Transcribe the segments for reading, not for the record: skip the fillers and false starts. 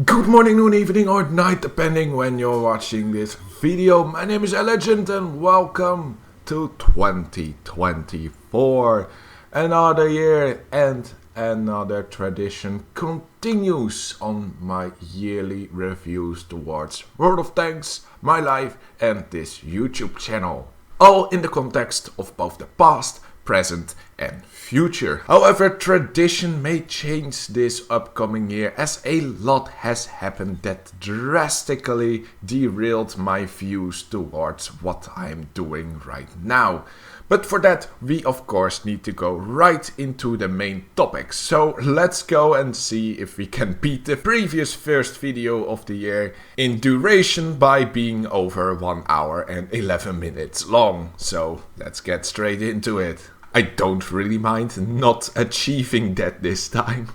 Good morning, noon, evening or night, depending when you're watching this video. My name is Legend and welcome to 2024. Another year and another tradition continues on my yearly reviews towards World of Tanks, my life and this YouTube channel. All in the context of both the past, present and future. However, tradition may change this upcoming year as a lot has happened that drastically derailed my views towards what I'm doing right now. But for that, we of course need to go right into the main topics. So let's go and see if we can beat the previous first video of the year in duration by being over 1 hour and 11 minutes long. So let's get straight into it. I don't really mind not achieving that this time.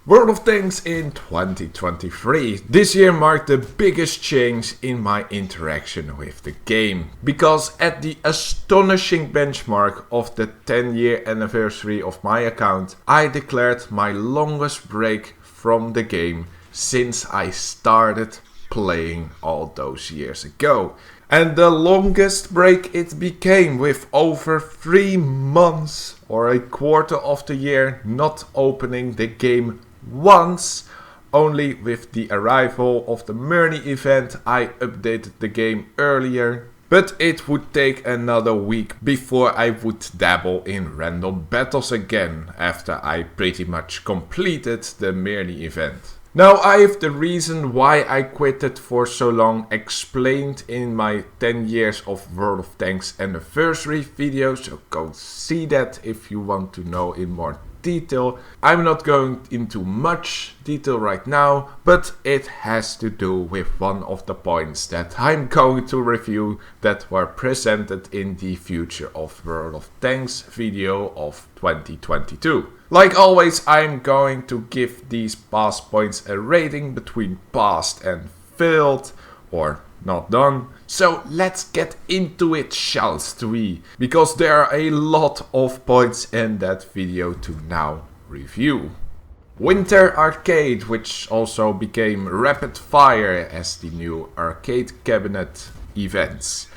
World of Tanks in 2023. This year marked the biggest change in my interaction with the game. Because at the astonishing benchmark of the 10-year anniversary of my account, I declared my longest break from the game since I started playing all those years ago. And the longest break it became, with over 3 months or a quarter of the year not opening the game once. Only with the arrival of the Murny event I updated the game earlier. But it would take another week before I would dabble in random battles again after I pretty much completed the Murny event. Now I have the reason why I quitted for so long explained in my 10 years of World of Tanks anniversary video, so go see that if you want to know in more detail. I'm not going into much detail right now, but it has to do with one of the points that I'm going to review that were presented in the Future of World of Tanks video of 2022. Like always, I'm going to give these past points a rating between passed and failed or not done. So let's get into it, shall we? Because there are a lot of points in that video to now review. Winter Arcade, which also became Rapid Fire as the new arcade cabinet events.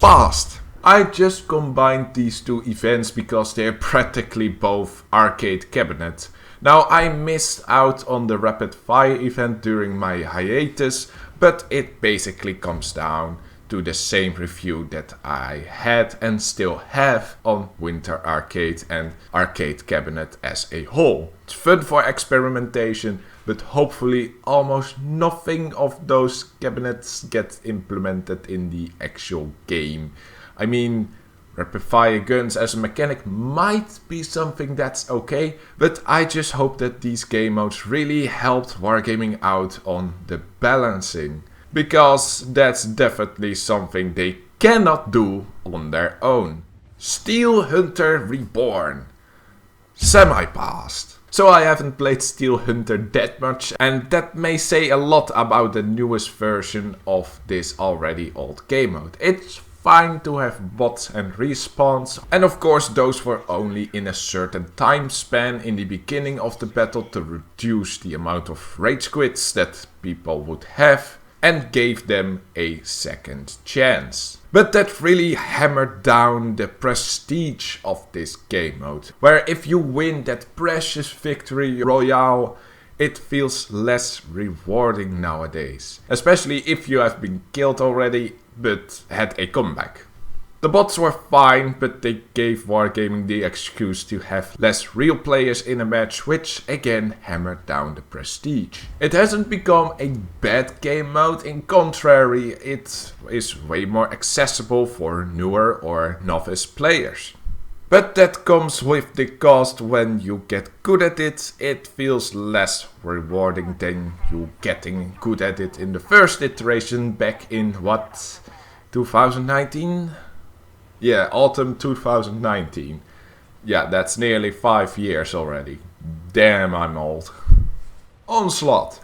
Passed. I just combined these two events because they're practically both arcade cabinet. Now I missed out on the Rapid Fire event during my hiatus, but it basically comes down to the same review that I had and still have on Winter Arcade and Arcade Cabinet as a whole. It's fun for experimentation, but hopefully almost nothing of those cabinets get implemented in the actual game. I mean, rapid fire guns as a mechanic might be something that's okay, but I just hope that these game modes really helped Wargaming out on the balancing. Because that's definitely something they cannot do on their own. Steel Hunter Reborn. Semi-passed. So I haven't played Steel Hunter that much, and that may say a lot about the newest version of this already old game mode. It's fine to have bots and respawns, and of course those were only in a certain time span in the beginning of the battle to reduce the amount of rage quits that people would have and gave them a second chance. But that really hammered down the prestige of this game mode, where if you win that precious victory royale, it feels less rewarding nowadays. Especially if you have been killed already but had a comeback. The bots were fine, but they gave Wargaming the excuse to have less real players in a match, which again hammered down the prestige. It hasn't become a bad game mode, in contrary, it is way more accessible for newer or novice players. But that comes with the cost. When you get good at it, it feels less rewarding than you getting good at it in the first iteration back in 2019? Yeah, autumn 2019. Yeah, that's nearly 5 years already. Damn, I'm old. Onslaught.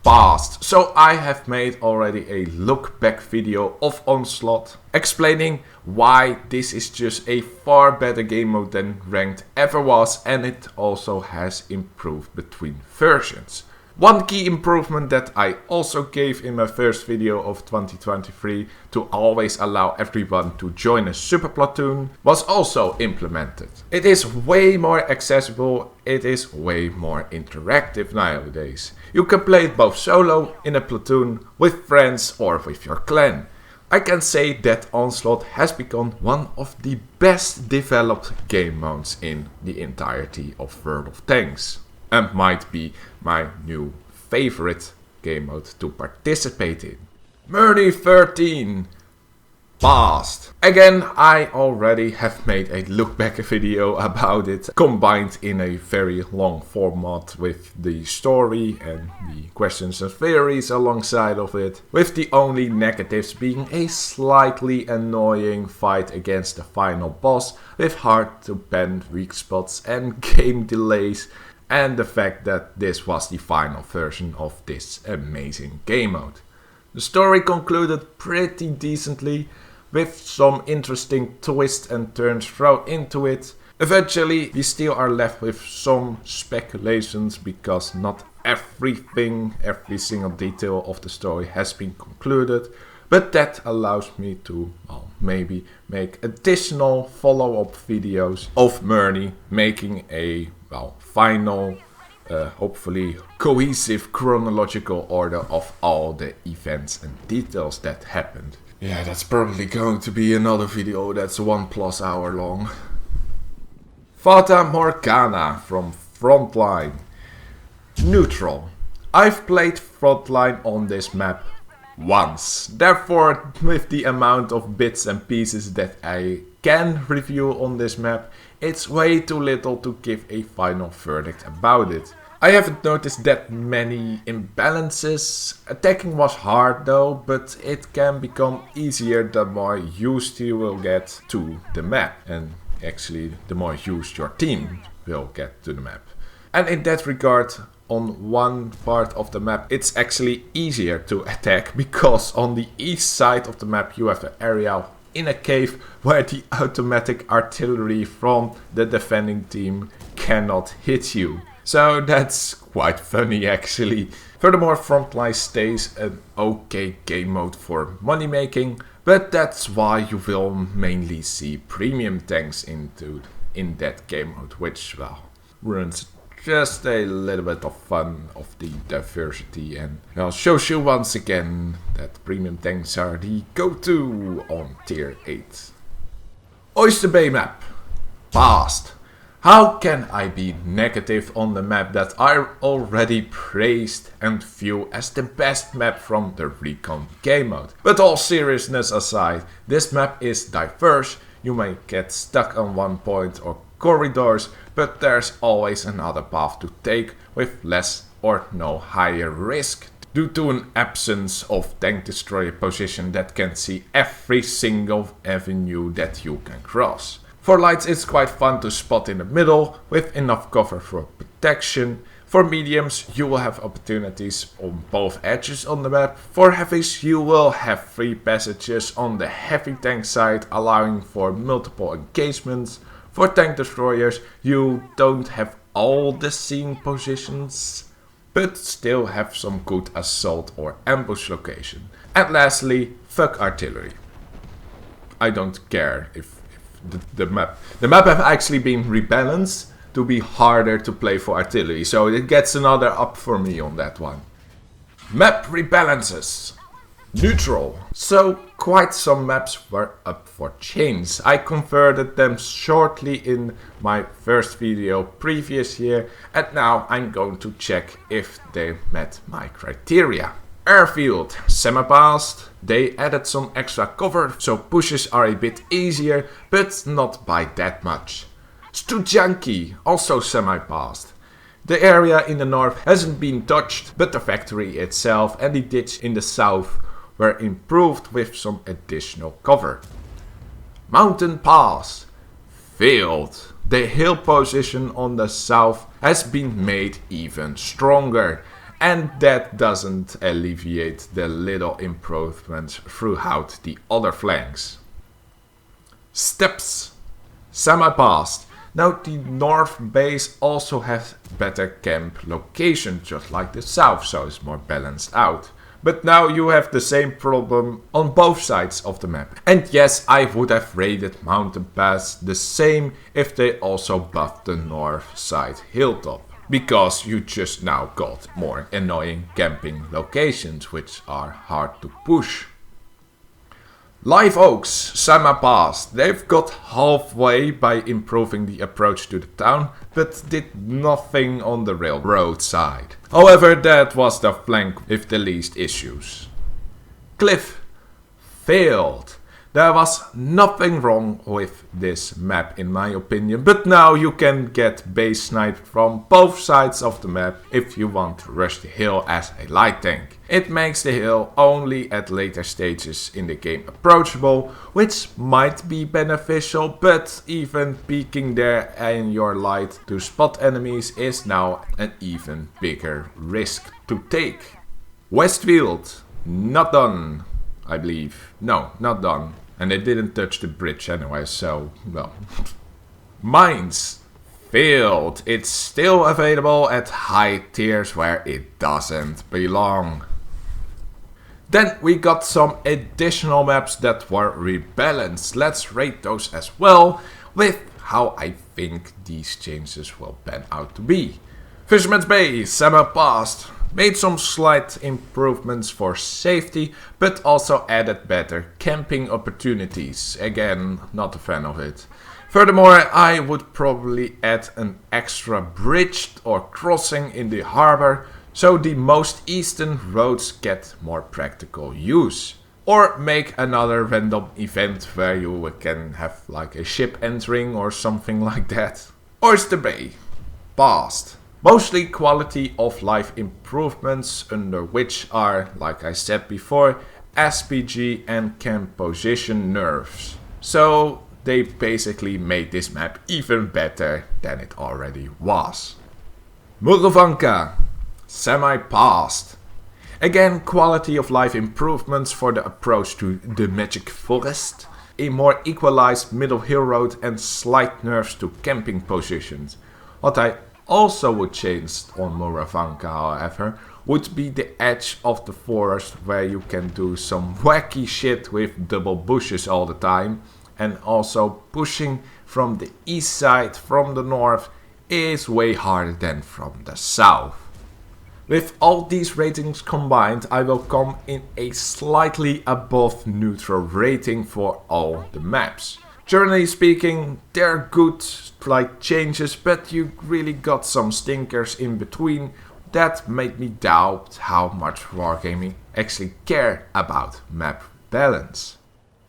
Passed. So I have made already a look back video of Onslaught, explaining why this is just a far better game mode than Ranked ever was, and it also has improved between versions. One key improvement that I also gave in my first video of 2023 to always allow everyone to join a super platoon was also implemented. It is way more accessible, it is way more interactive nowadays. You can play it both solo, in a platoon, with friends or with your clan. I can say that Onslaught has become one of the best developed game modes in the entirety of World of Tanks, and might be my new favorite game mode to participate in. Murny 13 Past. Again, I already have made a look back video about it, combined in a very long format with the story and the questions and theories alongside of it, with the only negatives being a slightly annoying fight against the final boss with hard to bend weak spots and game delays, and the fact that this was the final version of this amazing game mode. The story concluded pretty decently, with some interesting twists and turns thrown into it. Eventually, we still are left with some speculations because not every single detail of the story has been concluded, but that allows me to, maybe make additional follow-up videos of Murny making a, final, hopefully cohesive chronological order of all the events and details that happened. Yeah, that's probably going to be another video that's 1+ hour long. Fata Morgana from Frontline. Neutral. I've played Frontline on this map once. Therefore, with the amount of bits and pieces that I can review on this map, it's way too little to give a final verdict about it. I haven't noticed that many imbalances. Attacking was hard though, but it can become easier the more used you will get to the map. And actually, the more used your team will get to the map. And in that regard, on one part of the map, it's actually easier to attack, because on the east side of the map you have an area in a cave where the automatic artillery from the defending team cannot hit you. So that's quite funny actually. Furthermore, Frontline stays an okay game mode for money making, but that's why you will mainly see premium tanks in that game mode, which ruins just a little bit of fun of the diversity, and shows you once again that premium tanks are the go-to on tier 8. Oyster Bay map. Past. How can I be negative on the map that I already praised and view as the best map from the Recon game mode? But all seriousness aside, this map is diverse. You may get stuck on one point or corridors, but there's always another path to take with less or no higher risk, due to an absence of tank destroyer position that can see every single avenue that you can cross. For lights, it's quite fun to spot in the middle with enough cover for protection. For mediums, you will have opportunities on both edges on the map. For heavies, you will have free passages on the heavy tank side, allowing for multiple engagements. For tank destroyers, you don't have all the scene positions, but still have some good assault or ambush location. And lastly, fuck artillery. I don't care if the map have actually been rebalanced to be harder to play for artillery, so it gets another up for me on that one. Map rebalances. Neutral. So quite some maps were up for change. I converted them shortly in my first video previous year, and now I'm going to check if they met my criteria. Airfield, semi-past. They added some extra cover, so pushes are a bit easier, but not by that much. Studzianki, also semi-past. The area in the north hasn't been touched, but the factory itself and the ditch in the south were improved with some additional cover. Mountain Pass. Failed. The hill position on the south has been made even stronger, and that doesn't alleviate the little improvements throughout the other flanks. Steps. Semi-past. Now the north base also has better camp location, just like the south, so it's more balanced out. But now you have the same problem on both sides of the map. And yes, I would have rated Mountain Pass the same if they also buffed the north side hilltop. Because you just now got more annoying camping locations which are hard to push. Live Oaks, Sama Pass. They've got halfway by improving the approach to the town, but did nothing on the railroad side. However, that was the flank with the least issues. Cliff failed. There was nothing wrong with this map in my opinion, but now you can get base sniped from both sides of the map if you want to rush the hill as a light tank. It makes the hill only at later stages in the game approachable, which might be beneficial, but even peeking there in your light to spot enemies is now an even bigger risk to take. Westfield, not done, I believe. No, not done. And they didn't touch the bridge anyway, so, well. Mines failed. It's still available at high tiers where it doesn't belong. Then we got some additional maps that were rebalanced. Let's rate those as well, with how I think these changes will pan out to be. Fisherman's Bay, Sama Pass. Made some slight improvements for safety, but also added better camping opportunities. Again, not a fan of it. Furthermore, I would probably add an extra bridge or crossing in the harbor, so the most eastern roads get more practical use. Or make another random event where you can have like a ship entering or something like that. Oyster Bay, passed. Mostly quality of life improvements, under which are, like I said before, SPG and camp position nerfs. So they basically made this map even better than it already was. Murovanka, semi-passed. Again, quality of life improvements for the approach to the Magic Forest, a more equalized middle hill road and slight nerfs to camping positions. What I also would change on Murovanka, however, would be the edge of the forest where you can do some wacky shit with double bushes all the time, and also pushing from the east side from the north is way harder than from the south. With all these ratings combined, I will come in a slightly above neutral rating for all the maps. Generally speaking, they're good like changes, but you really got some stinkers in between that made me doubt how much Wargaming actually care about map balance.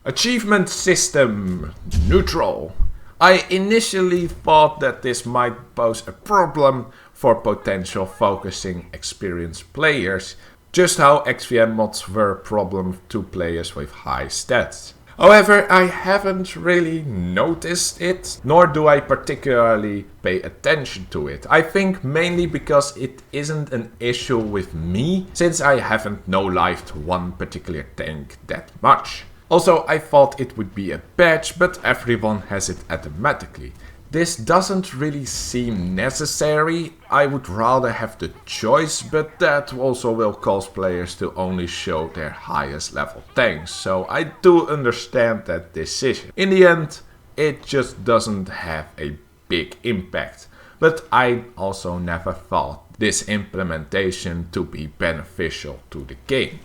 Achievement system, neutral. I initially thought that this might pose a problem for potential focusing experienced players, just how XVM mods were a problem to players with high stats. However, I haven't really noticed it, nor do I particularly pay attention to it. I think mainly because it isn't an issue with me, since I haven't no-lifed one particular tank that much. Also, I thought it would be a badge, but everyone has it automatically. This doesn't really seem necessary. I would rather have the choice, but that also will cause players to only show their highest level tanks. So I do understand that decision. In the end, it just doesn't have a big impact. But I also never thought this implementation to be beneficial to the game.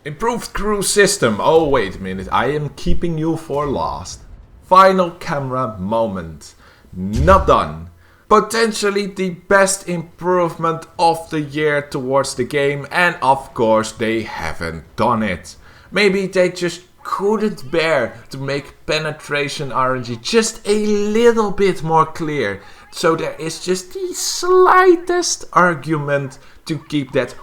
Improved crew system. Oh, wait a minute. I am keeping you for last. Final camera moment. Not done. Potentially the best improvement of the year towards the game, and of course they haven't done it. Maybe they just couldn't bear to make penetration RNG just a little bit more clear. So there is just the slightest argument to keep that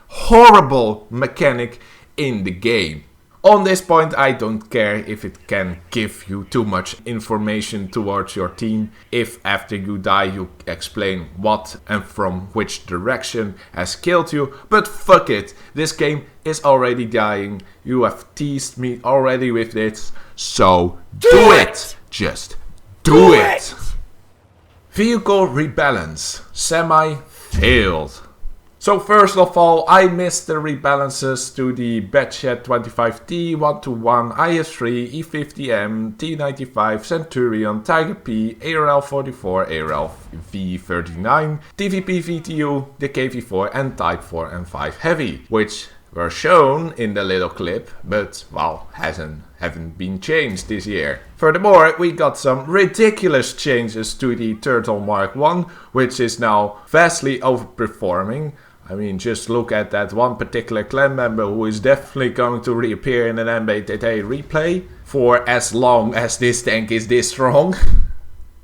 horrible mechanic in the game. On this point, I don't care if it can give you too much information towards your team, if after you die you explain what and from which direction has killed you, but fuck it, this game is already dying, you have teased me already with this, so do it! Just Do it! Vehicle rebalance. Semi failed. So first of all, I missed the rebalances to the Batchet 25T, 121, IS3, E50M, T95, Centurion, Tiger P, ARL 44, ARL V39, TVP VTU, the KV4 and Type 4 and 5 Heavy, which were shown in the little clip, but well, haven't been changed this year. Furthermore, we got some ridiculous changes to the Turtle Mark 1, which is now vastly overperforming. I mean, just look at that one particular clan member who is definitely going to reappear in an MBTT replay for as long as this tank is this strong.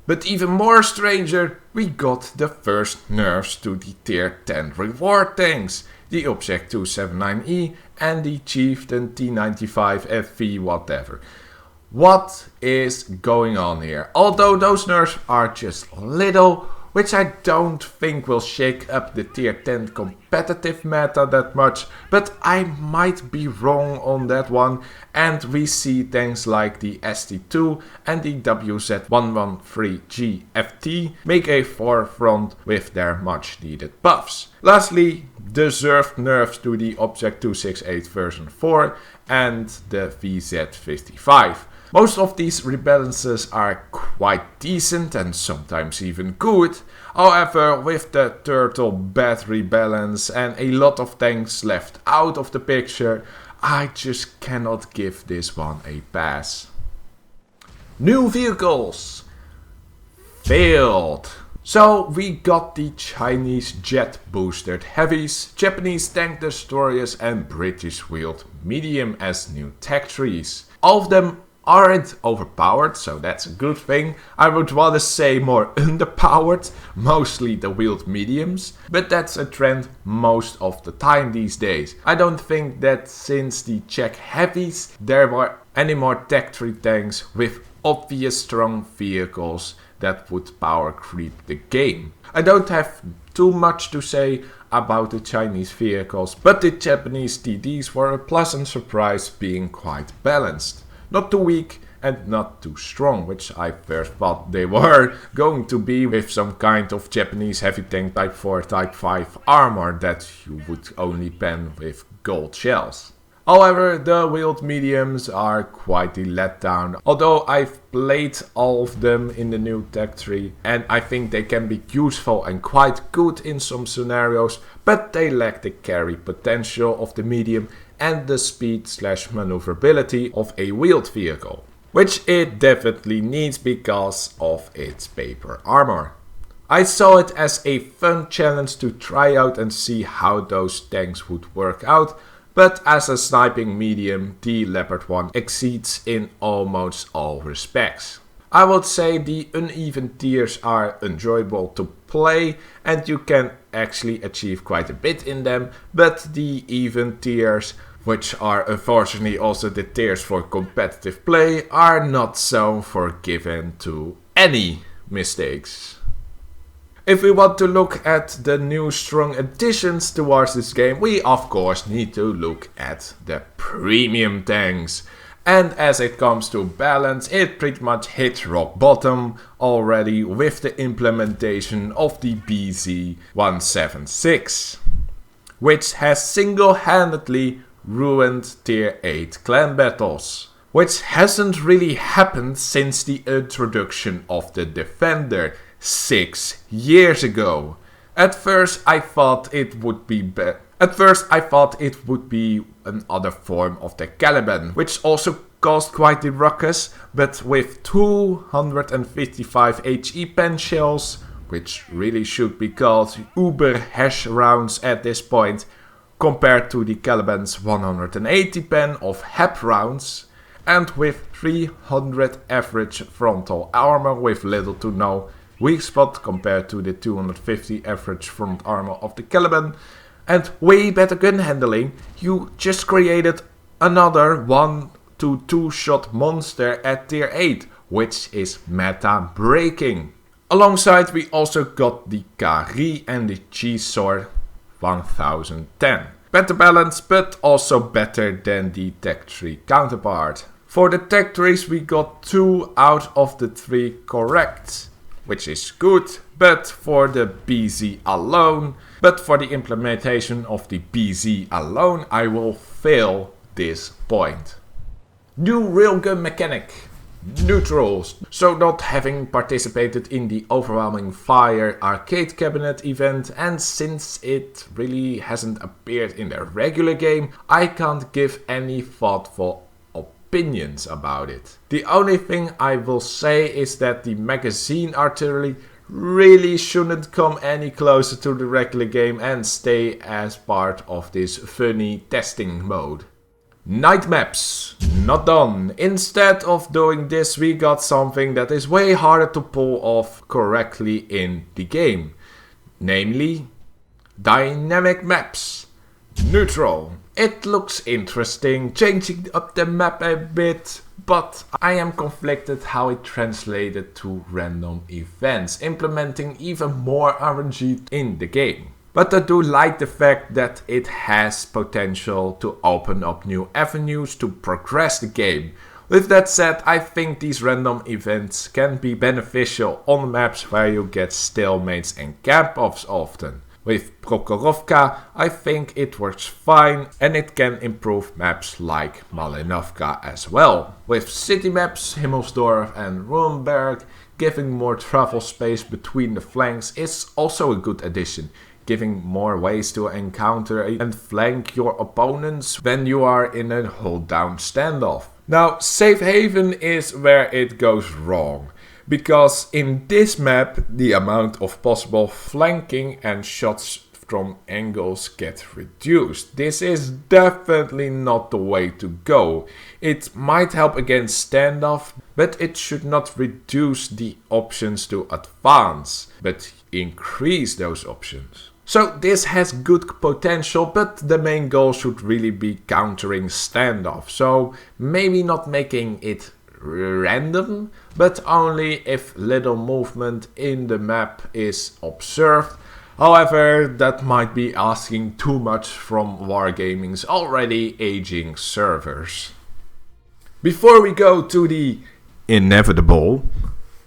But even more stranger, we got the first nerfs to the tier 10 reward tanks. The Object 279E and the Chieftain T95 FV whatever. What is going on here? Although those nerfs are just little, which I don't think will shake up the tier 10 competitive meta that much, but I might be wrong on that one, and we see things like the ST2 and the WZ113GFT make a forefront with their much needed buffs. Lastly, deserved nerfs to the Object 268 version 4 and the VZ55. Most of these rebalances are quite decent and sometimes even good. However, with the Turtle bad rebalance and a lot of tanks left out of the picture, I just cannot give this one a pass. New vehicles. Failed. So we got the Chinese jet boosted heavies, Japanese tank destroyers and British wheeled medium as new tech trees. All of them aren't overpowered, so that's a good thing. I would rather say more underpowered, mostly the wheeled mediums, but that's a trend most of the time these days. I don't think that since the Czech heavies there were any more tech tree tanks with obvious strong vehicles that would power creep the game. I don't have too much to say about the Chinese vehicles, but the Japanese TDs were a pleasant surprise, being quite balanced. Not too weak and not too strong, which I first thought they were going to be, with some kind of Japanese heavy tank Type 4, Type 5 armor that you would only pen with gold shells. However, the wheeled mediums are quite a letdown, although I've played all of them in the new tech tree and I think they can be useful and quite good in some scenarios, but they lack the carry potential of the medium and the speed/maneuverability of a wheeled vehicle, which it definitely needs because of its paper armor. I saw it as a fun challenge to try out and see how those tanks would work out, but as a sniping medium, the Leopard 1 exceeds in almost all respects. I would say the uneven tiers are enjoyable to play and you can actually achieve quite a bit in them, but the even tiers, which are unfortunately also the tiers for competitive play, are not so forgiven to any mistakes. If we want to look at the new strong additions towards this game, we of course need to look at the premium tanks. And as it comes to balance, it pretty much hit rock bottom already with the implementation of the BZ176, which has single-handedly ruined tier 8 clan battles, which hasn't really happened since the introduction of the Defender 6 years ago. At first I thought it would be another form of the Caliban, which also caused quite the ruckus, but with 255 HE pen shells, which really should be called uber hash rounds at this point, compared to the Caliban's 180 pen of HEP rounds, and with 300 average frontal armor with little to no weak spot compared to the 250 average front armor of the Caliban, and way better gun handling, you just created another 1 to 2 shot monster at tier 8, which is meta breaking. Alongside we also got the Kari and the G-Sword 1010. Better balance, but also better than the tech tree counterpart. For the tech trees we got 2 out of the 3 correct, which is good, but for the BZ alone, but for the implementation of the BZ alone, I will fail this point. New railgun mechanic. Neutrals. So not having participated in the Overwhelming Fire arcade cabinet event, and since it really hasn't appeared in the regular game, I can't give any thoughtful opinions about it. The only thing I will say is that the magazine artillery really shouldn't come any closer to the regular game and stay as part of this funny testing mode. Night maps, not done. Instead of doing this, we got something that is way harder to pull off correctly in the game. Namely, dynamic maps. Neutral. It looks interesting, changing up the map a bit, but I am conflicted how it translated to random events, implementing even more RNG in the game. But I do like the fact that it has potential to open up new avenues to progress the game. With that said, I think these random events can be beneficial on maps where you get stalemates and camp-offs often. With Prokhorovka, I think it works fine and it can improve maps like Malinovka as well. With city maps, Himmelsdorf and Runeberg, giving more travel space between the flanks is also a good addition, giving more ways to encounter and flank your opponents when you are in a hold down standoff. Now, Safe Haven is where it goes wrong, because in this map the amount of possible flanking and shots from angles get reduced. This is definitely not the way to go. It might help against standoff, but it should not reduce the options to advance, but increase those options. So this has good potential, but the main goal should really be countering standoff. So maybe not making it random, but only if little movement in the map is observed. However, that might be asking too much from Wargaming's already aging servers. Before we go to the inevitable,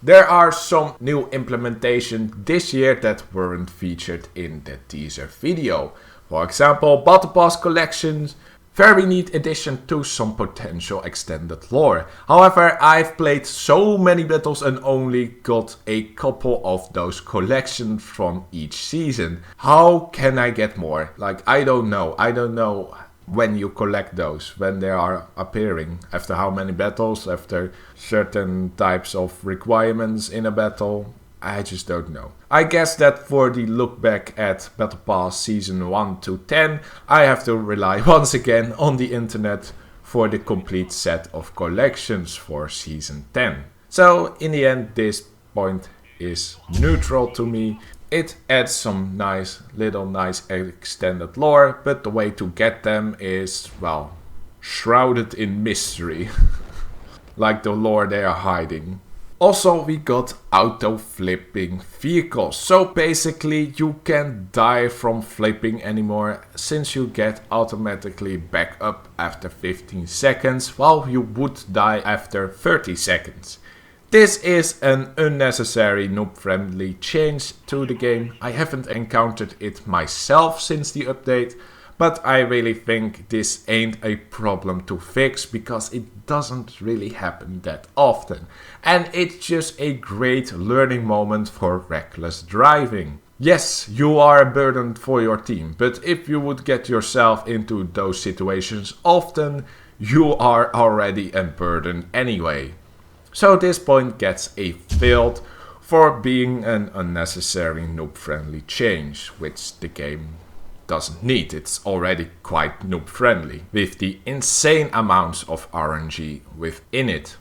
there are some new implementations this year that weren't featured in the teaser video. For example, Battle Pass collections, very neat addition to some potential extended lore. However, I've played so many battles and only got a couple of those collections from each season. How can I get more? Like, I don't know when you collect those, when they are appearing, after how many battles, after certain types of requirements in a battle. I just don't know. I guess that for the look back at Battle Pass Season 1 to 10, I have to rely once again on the internet for the complete set of collections for Season 10. So in the end, this point is neutral to me. It adds some nice extended lore, but the way to get them is, well, shrouded in mystery. Like the lore they are hiding. Also, we got auto-flipping vehicles. So basically you can't die from flipping anymore, since you get automatically back up after 15 seconds, while you would die after 30 seconds. This is an unnecessary noob-friendly change to the game. I haven't encountered it myself since the update, but I really think this ain't a problem to fix, because it doesn't really happen that often. And it's just a great learning moment for reckless driving. Yes, you are a burden for your team, but if you would get yourself into those situations often, you are already a burden anyway. So this point gets a failed for being an unnecessary noob-friendly change, which the game doesn't need. It's already quite noob-friendly, with the insane amounts of RNG within it.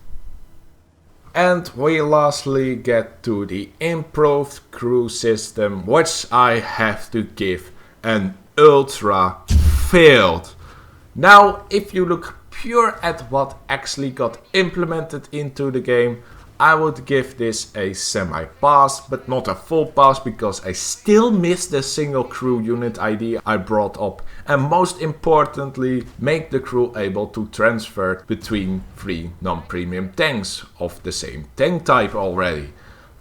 And we lastly get to the improved crew system, which I have to give an ultra failed. Now, if you look pure at what actually got implemented into the game, I would give this a semi-pass, but not a full pass because I still miss the single crew unit ID I brought up, and most importantly make the crew able to transfer between 3 non-premium tanks of the same tank type already.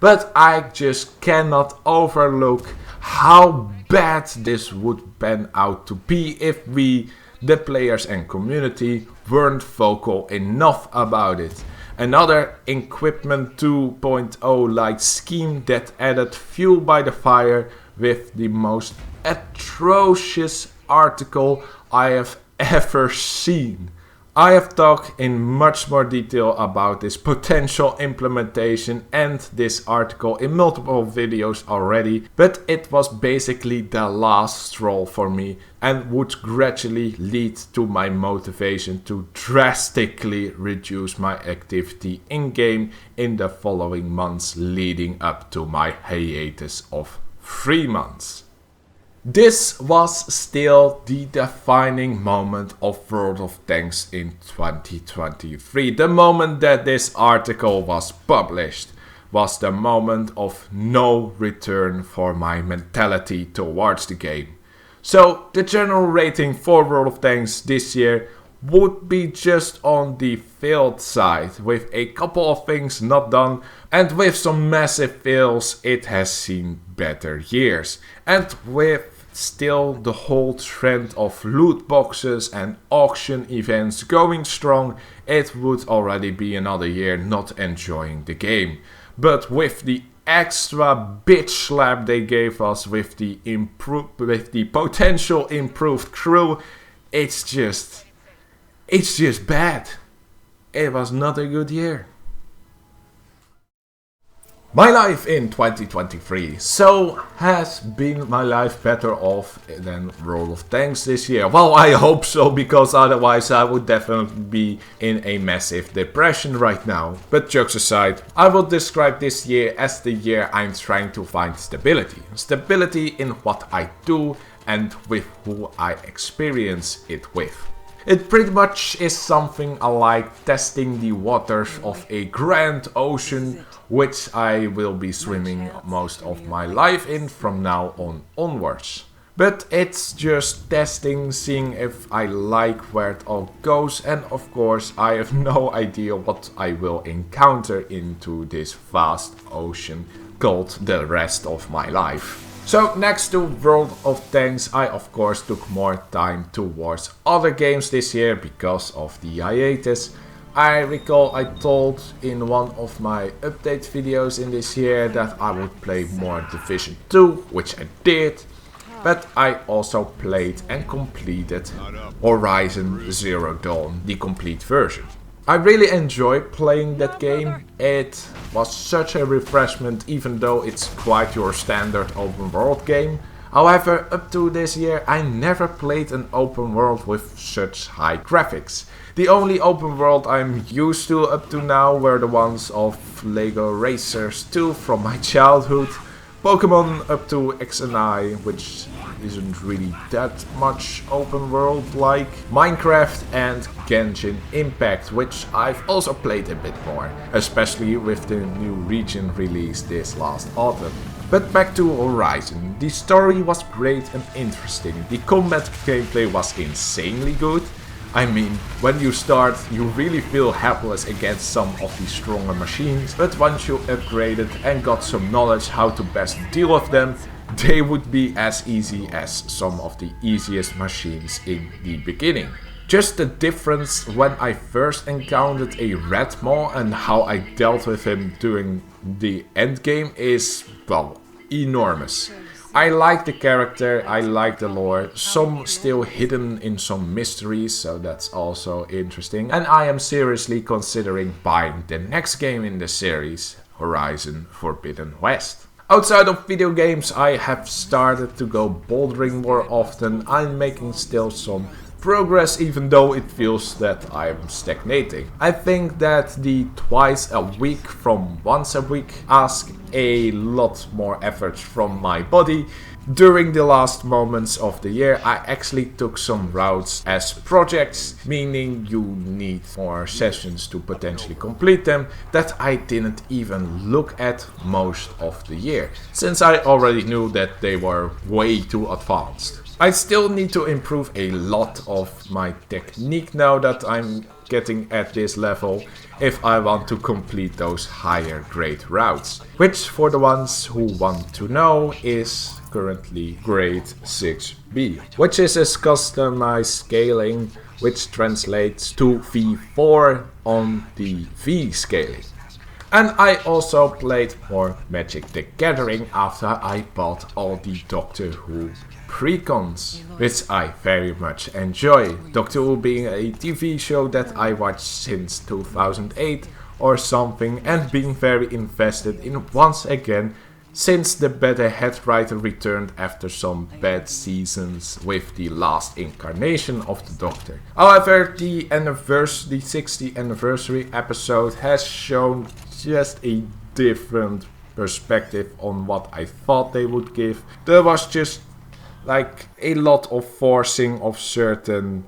But I just cannot overlook how bad this would pan out to be if we, the players and community, weren't vocal enough about it. Another Equipment 2.0 like scheme that added fuel by the fire with the most atrocious article I have ever seen. I have talked in much more detail about this potential implementation and this article in multiple videos already, but it was basically the last straw for me and would gradually lead to my motivation to drastically reduce my activity in-game in the following months leading up to my hiatus of 3 months. This was still the defining moment of World of Tanks in 2023. The moment that this article was published was the moment of no return for my mentality towards the game. So the general rating for World of Tanks this year would be just on the failed side, with a couple of things not done, and with some massive fails it has seen better years. And with still the whole trend of loot boxes and auction events going strong, it would already be another year not enjoying the game. But with the extra bitch slap they gave us with the potential improved crew, it's just bad. It was not a good year. My life in 2023. So, has been my life better off than World of Tanks this year? Well, I hope so, because otherwise I would definitely be in a massive depression right now. But jokes aside, I will describe this year as the year I'm trying to find stability. Stability in what I do and with who I experience it with. It pretty much is something like testing the waters of a grand ocean, which I will be swimming most of my life in from now on onwards. But it's just testing, seeing if I like where it all goes, and of course I have no idea what I will encounter into this vast ocean called the rest of my life. So next to World of Tanks, I of course took more time towards other games this year because of the hiatus. I recall I told in one of my update videos in this year that I would play more Division 2, which I did. But I also played and completed Horizon Zero Dawn, the complete version. I really enjoy playing that game. It was such a refreshment, even though it's quite your standard open world game. However, up to this year I never played an open world with such high graphics. The only open world I'm used to up to now were the ones of Lego Racers 2 from my childhood, Pokemon up to X and Y, which isn't really that much open world like, Minecraft and Genshin Impact, which I've also played a bit more, especially with the new region released this last autumn. But back to Horizon, the story was great and interesting, the combat gameplay was insanely good. I mean, when you start, you really feel helpless against some of the stronger machines, but once you upgraded and got some knowledge how to best deal with them, they would be as easy as some of the easiest machines in the beginning. Just the difference when I first encountered a Red Maw and how I dealt with him during the endgame is, well, enormous. I like the character, I like the lore, some still hidden in some mysteries, so that's also interesting. And I am seriously considering buying the next game in the series, Horizon Forbidden West. Outside of video games, I have started to go bouldering more often. I'm making still some progress, even though it feels that I'm stagnating. I think that the twice a week from once a week ask a lot more effort from my body During the last moments of the year, I actually took some routes as projects, meaning you need more sessions to potentially complete them, that I didn't even look at most of the year, since I already knew that they were way too advanced. I still need to improve a lot of my technique now that I'm getting at this level if I want to complete those higher grade routes, which for the ones who want to know is currently grade 6B, which is a customized scaling which translates to V4 on the V scaling. And I also played more Magic the Gathering after I bought all the Doctor Who precons, which I very much enjoy. Doctor Who being a TV show that I watched since 2008 or something, and being very invested in once again since the better head writer returned after some bad seasons with the last incarnation of the Doctor. However, the 60th anniversary episode has shown just a different perspective on what I thought they would give. There was just like a lot of forcing of certain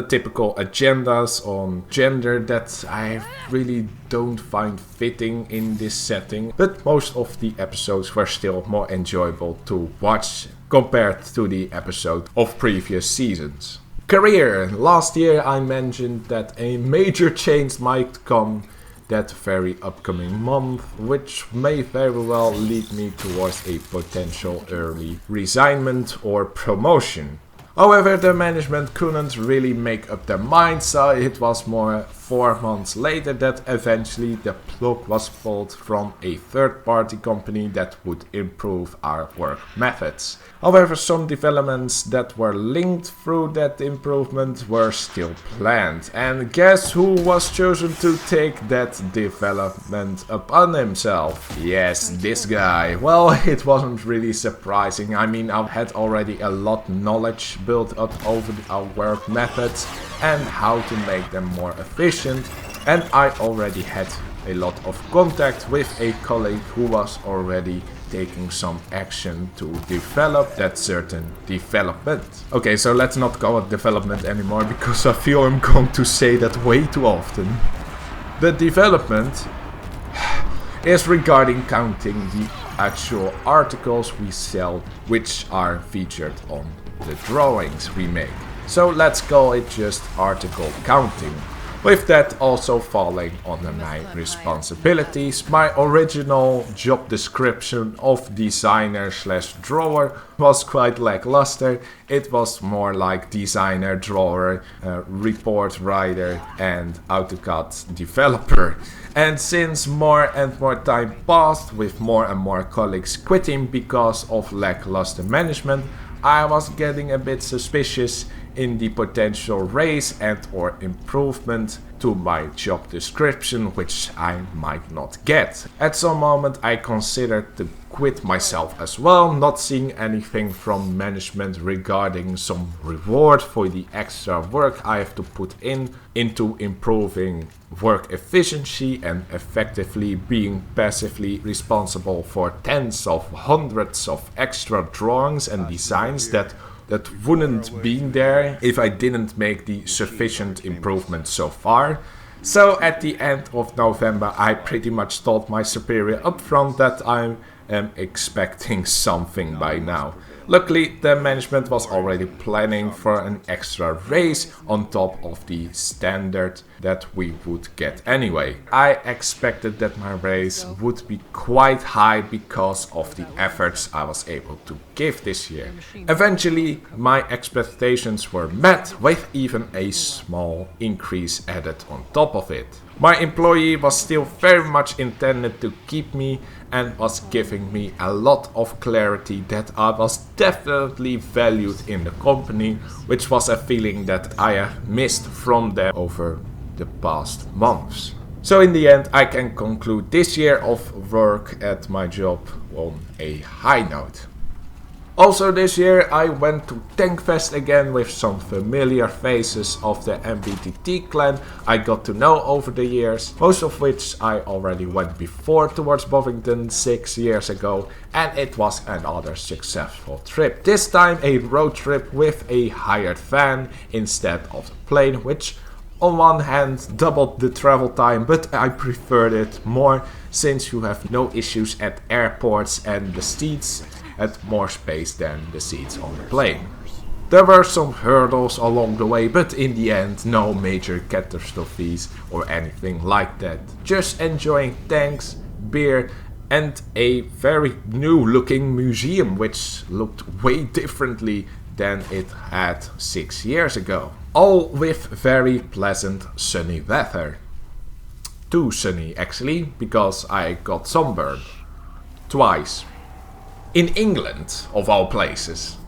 typical agendas on gender that I really don't find fitting in this setting, but most of the episodes were still more enjoyable to watch compared to the episode of previous seasons. Career. Last year I mentioned that a major change might come that very upcoming month, which may very well lead me towards a potential early resignment or promotion. However, the management couldn't really make up their mind, so it was more 4 months later that eventually the plug was pulled from a third-party company that would improve our work methods. However, some developments that were linked through that improvement were still planned. And guess who was chosen to take that development upon himself? Yes, this guy. Well, it wasn't really surprising. I mean, I had already a lot knowledge built up over our work methods and how to make them more efficient, and I already had a lot of contact with a colleague who was already taking some action to develop that certain development. Okay, so let's not call it development anymore because I feel I'm going to say that way too often. The development is regarding counting the actual articles we sell which are featured on the drawings we make. So let's call it just article counting. With that also falling under my responsibilities, my original job description of designer/drawer was quite lackluster. It was more like designer, drawer, report writer and AutoCAD developer. And since more and more time passed with more and more colleagues quitting because of lackluster management, I was getting a bit suspicious in the potential raise and or improvement to my job description, which I might not get. At some moment I considered to quit myself as well, not seeing anything from management regarding some reward for the extra work I have to put into improving work efficiency and effectively being passively responsible for tens of hundreds of extra drawings and designs that wouldn't be there if I didn't make the sufficient improvements so far. So at the end of November I pretty much told my superior upfront that I am expecting something by now. Luckily, the management was already planning for an extra raise on top of the standard that we would get anyway. I expected that my raise would be quite high because of the efforts I was able to give this year. Eventually, my expectations were met with even a small increase added on top of it. My employee was still very much intended to keep me and was giving me a lot of clarity that I was definitely valued in the company, which was a feeling that I have missed from them over the past months. So in the end, I can conclude this year of work at my job on a high note. Also this year I went to Tankfest again with some familiar faces of the MBTT clan I got to know over the years, most of which I already went before towards Bovington 6 years ago, and it was another successful trip. This time a road trip with a hired van instead of the plane, which on one hand doubled the travel time, but I preferred it more since you have no issues at airports and the seats had more space than the seats on the plane. There were some hurdles along the way, but in the end no major catastrophes or anything like that. Just enjoying tanks, beer and a very new looking museum which looked way differently than it had 6 years ago. All with very pleasant sunny weather. Too sunny actually, because I got sunburned. Twice. In England, of all places.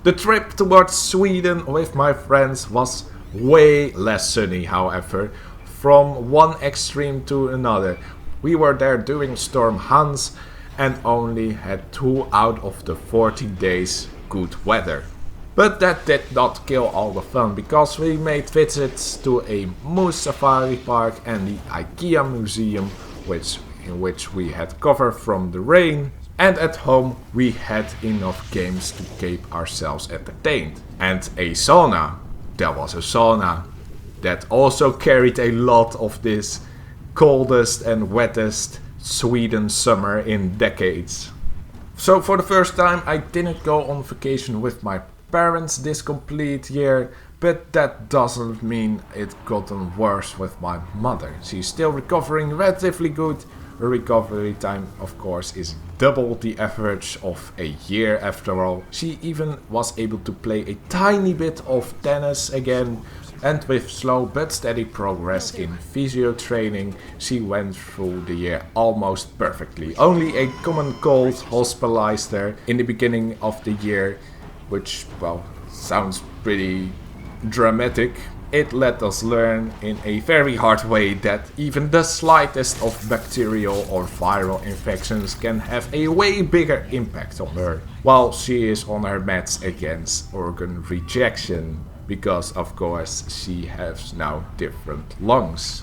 The trip towards Sweden with my friends was way less sunny, however, from one extreme to another. We were there during Storm Hans and only had 2 out of the 40 days good weather. But that did not kill all the fun, because we made visits to a moose safari park and the IKEA museum, in which we had cover from the rain. And at home we had enough games to keep ourselves entertained. And a sauna. There was a sauna that also carried a lot of this coldest and wettest Sweden summer in decades. So for the first time I didn't go on vacation with my parents this complete year, but that doesn't mean it gotten worse with my mother. She's still recovering relatively good. Her recovery time, of course, is double the average of a year after all. She even was able to play a tiny bit of tennis again, and with slow but steady progress in physio training, she went through the year almost perfectly. Only a common cold hospitalized her in the beginning of the year, which, well, sounds pretty dramatic. It let us learn in a very hard way that even the slightest of bacterial or viral infections can have a way bigger impact on her, while she is on her meds against organ rejection, because of course she has now different lungs.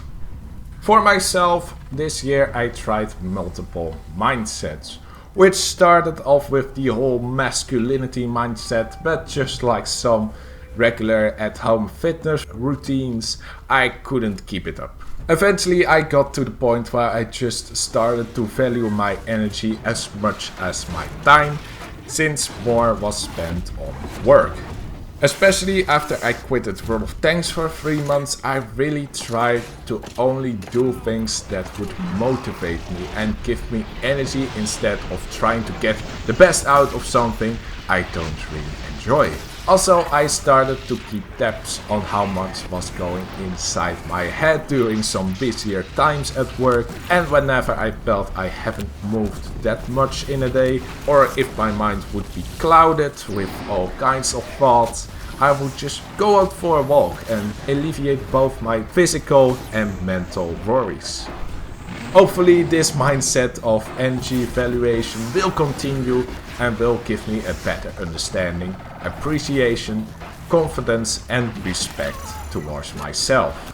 For myself, this year I tried multiple mindsets, which started off with the whole masculinity mindset, but just like some regular at-home fitness routines, I couldn't keep it up. Eventually I got to the point where I just started to value my energy as much as my time, since more was spent on work. Especially after I quitted World of Tanks for 3 months, I really tried to only do things that would motivate me and give me energy instead of trying to get the best out of something I don't really enjoy. Also, I started to keep tabs on how much was going inside my head during some busier times at work, and whenever I felt I haven't moved that much in a day, or if my mind would be clouded with all kinds of thoughts, I would just go out for a walk and alleviate both my physical and mental worries. Hopefully this mindset of energy valuation will continue and will give me a better understanding, appreciation, confidence and respect towards myself.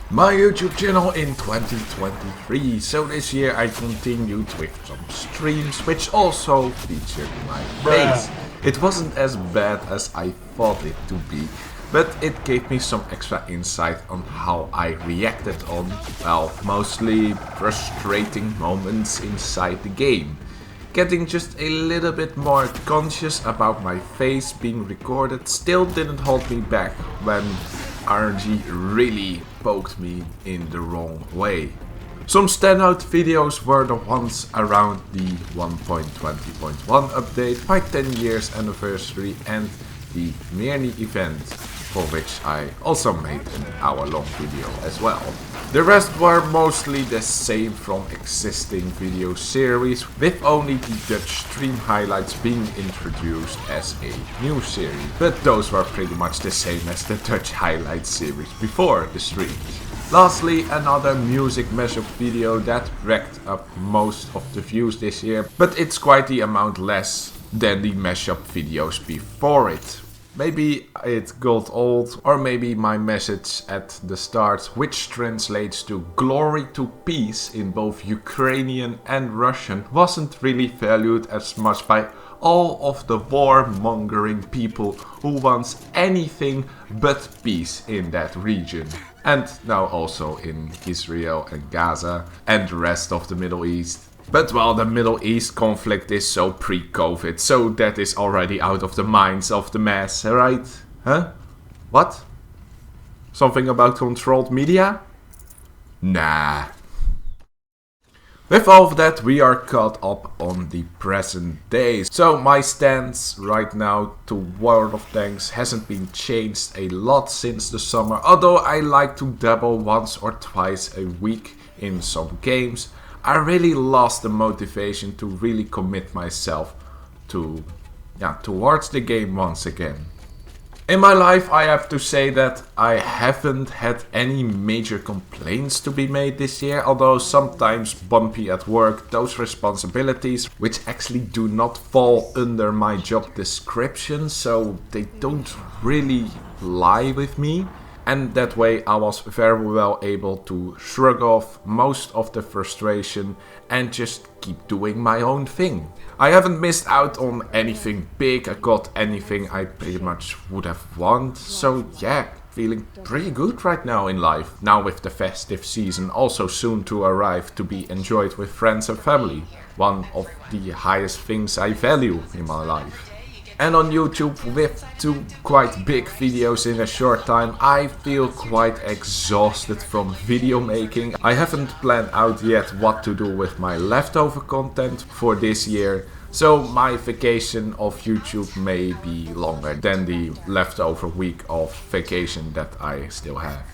My YouTube channel in 2023, so this year I continued with some streams which also featured my face. It wasn't as bad as I thought it to be, but it gave me some extra insight on how I reacted on, well, mostly frustrating moments inside the game. Getting just a little bit more conscious about my face being recorded still didn't hold me back when RNG really poked me in the wrong way. Some standout videos were the ones around the 1.20.1 update, my 10 years anniversary and the Mirny event, for which I also made an hour-long video as well. The rest were mostly the same from existing video series, with only the Dutch stream highlights being introduced as a new series, but those were pretty much the same as the Dutch highlights series before the streams. Lastly, another music mashup video that racked up most of the views this year, but it's quite the amount less than the mashup videos before it. Maybe it got old, or maybe my message at the start, which translates to glory to peace in both Ukrainian and Russian, wasn't really valued as much by all of the war-mongering people who wants anything but peace in that region. And now also in Israel and Gaza and the rest of the Middle East. But well, the Middle East conflict is so pre-COVID, so that is already out of the minds of the mass, right? Huh? What? Something about controlled media? Nah. With all of that, we are caught up on the present day. So my stance right now to World of Tanks hasn't been changed a lot since the summer, although I like to dabble once or twice a week in some games. I really lost the motivation to really commit myself towards the game once again. In my life, I have to say that I haven't had any major complaints to be made this year, although sometimes bumpy at work, those responsibilities, which actually do not fall under my job description, so they don't really lie with me. And that way I was very well able to shrug off most of the frustration and just keep doing my own thing. I haven't missed out on anything big, I got anything I pretty much would have wanted, so yeah, feeling pretty good right now in life. Now with the festive season also soon to arrive to be enjoyed with friends and family, one of the highest things I value in my life. And on YouTube, with 2 quite big videos in a short time, I feel quite exhausted from video making. I haven't planned out yet what to do with my leftover content for this year, so my vacation of YouTube may be longer than the leftover week of vacation that I still have.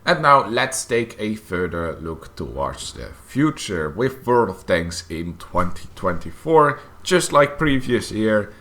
And now let's take a further look towards the future with World of Tanks in 2024. Just like previous year,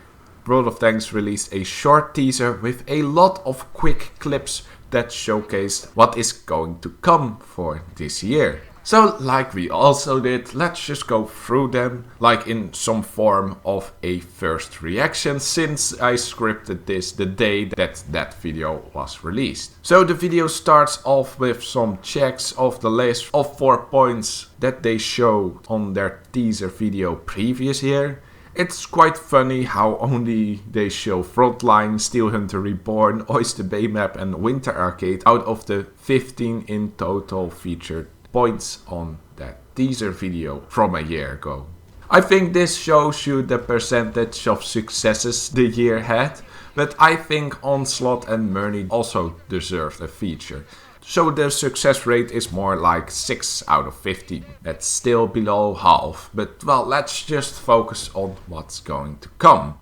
World of Tanks released a short teaser with a lot of quick clips that showcased what is going to come for this year. So like we also did, let's just go through them like in some form of a first reaction, since I scripted this the day that video was released. So the video starts off with some checks of the list of 4 points that they showed on their teaser video previous year. It's quite funny how only they show Frontline, Steel Hunter Reborn, Oyster Bay Map and Winter Arcade out of the 15 in total featured points on that teaser video from a year ago. I think this shows you the percentage of successes the year had, but I think Onslaught and Murney also deserved a feature. So the success rate is more like 6 out of 15. That's still below half, but well, let's just focus on what's going to come.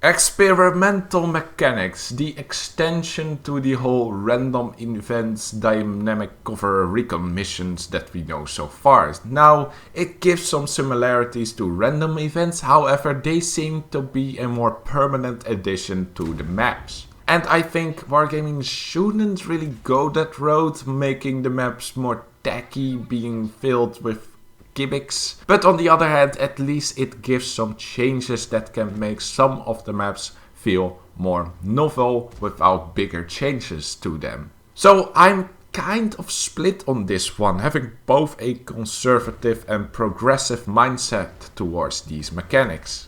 Experimental mechanics, the extension to the whole random events dynamic cover recon missions that we know so far. Now, it gives some similarities to random events, however they seem to be a more permanent addition to the maps. And I think Wargaming shouldn't really go that road, making the maps more tacky, being filled with gimmicks. But on the other hand, at least it gives some changes that can make some of the maps feel more novel without bigger changes to them. So I'm kind of split on this one, having both a conservative and progressive mindset towards these mechanics.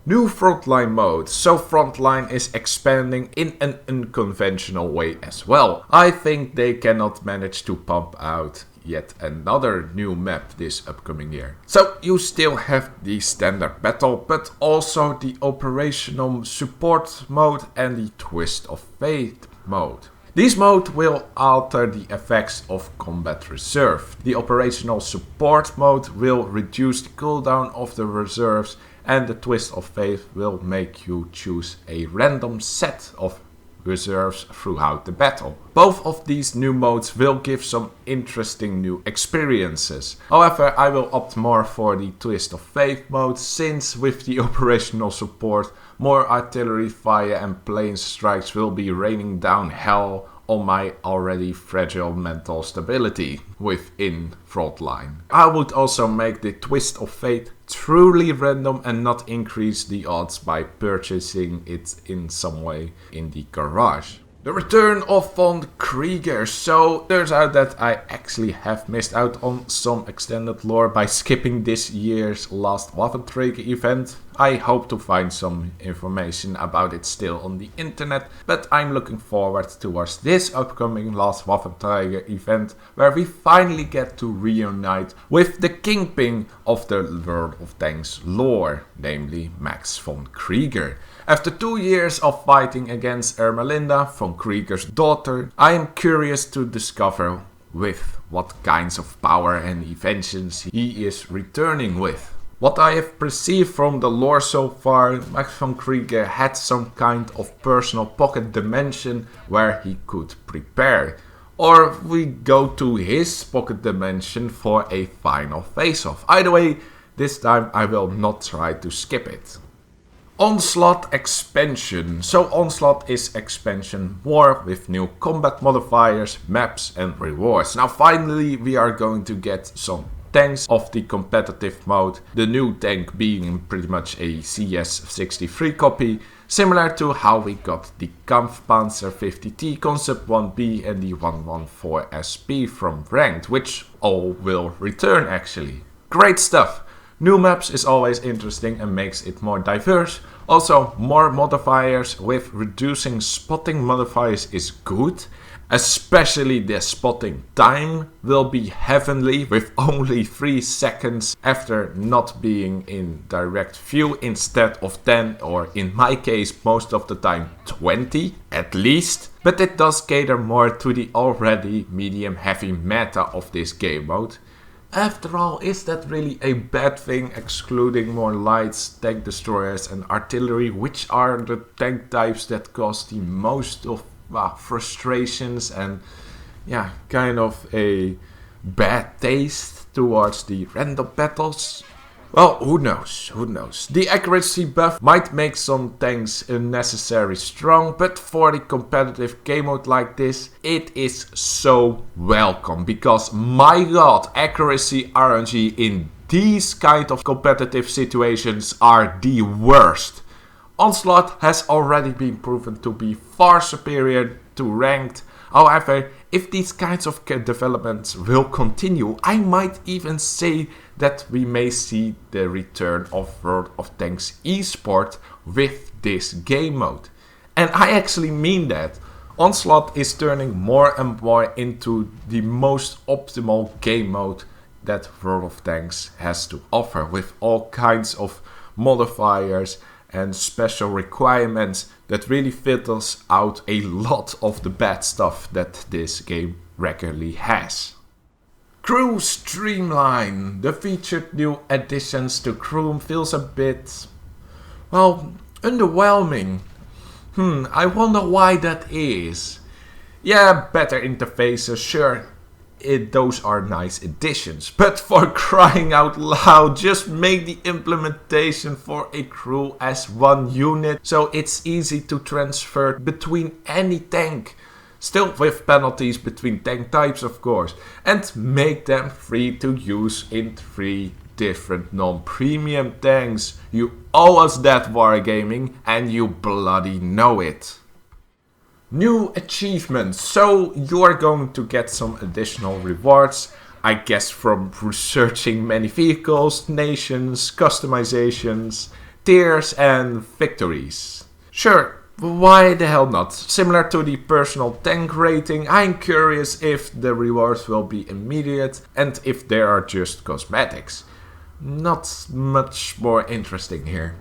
New Frontline mode. So Frontline is expanding in an unconventional way as well. I think they cannot manage to pump out yet another new map this upcoming year. So you still have the standard battle, but also the operational support mode and the Twist of Fate mode. These modes will alter the effects of Combat Reserve. The operational support mode will reduce the cooldown of the reserves, and the Twist of Fate will make you choose a random set of reserves throughout the battle. Both of these new modes will give some interesting new experiences. However, I will opt more for the Twist of Fate mode, since with the operational support, more artillery fire and plane strikes will be raining down hell on my already fragile mental stability within Frontline. I would also make the Twist of Fate truly random and not increase the odds by purchasing it in some way in the garage. The return of Von Krieger. So turns out that I actually have missed out on some extended lore by skipping this year's last Waffenträger event. I hope to find some information about it still on the internet, but I'm looking forward towards this upcoming last Waffenträger event where we finally get to reunite with the kingpin of the World of Tanks lore, namely Max von Krieger. After 2 years of fighting against Ermelinda, von Krieger's daughter, I am curious to discover with what kinds of power and inventions he is returning with. What I have perceived from the lore so far, Max von Krieger had some kind of personal pocket dimension where he could prepare. Or we go to his pocket dimension for a final face-off. Either way, this time I will not try to skip it. Onslaught expansion. So Onslaught is expansion war with new combat modifiers, maps and rewards. Now finally we are going to get some tanks of the competitive mode. The new tank being pretty much a CS63 copy, similar to how we got the Kampfpanzer 50T Concept 1B and the 114 SP from Ranked, which all will return actually. Great stuff! New maps is always interesting and makes it more diverse. Also, more modifiers with reducing spotting modifiers is good. Especially the spotting time will be heavenly with only 3 seconds after not being in direct view instead of 10 or in my case most of the time 20 at least. But it does cater more to the already medium heavy meta of this game mode. After all, is that really a bad thing, excluding more lights, tank destroyers and artillery, which are the tank types that cause the most of frustrations and kind of a bad taste towards the random battles? Well, who knows, who knows. The accuracy buff might make some tanks unnecessarily strong, but for the competitive game mode like this, it is so welcome. Because my god, accuracy RNG in these kind of competitive situations are the worst. Onslaught has already been proven to be far superior to Ranked. However, if these kinds of developments will continue, I might even say that we may see the return of World of Tanks eSport with this game mode. And I actually mean that. Onslaught is turning more and more into the most optimal game mode that World of Tanks has to offer, with all kinds of modifiers and special requirements that really filters out a lot of the bad stuff that this game regularly has. Crew Streamline. The featured new additions to Crew feels a bit, well, underwhelming. I wonder why that is. Yeah, better interfaces, sure. Those are nice additions, but for crying out loud, just make the implementation for a crew as one unit so it's easy to transfer between any tank. Still with penalties between tank types of course, and make them free to use in 3 different non-premium tanks. You owe us that, Wargaming, and you bloody know it. New achievements, so you're going to get some additional rewards, I guess from researching many vehicles, nations, customizations, tiers and victories. Sure, why the hell not? Similar to the personal tank rating, I'm curious if the rewards will be immediate and if they are just cosmetics. Not much more interesting here.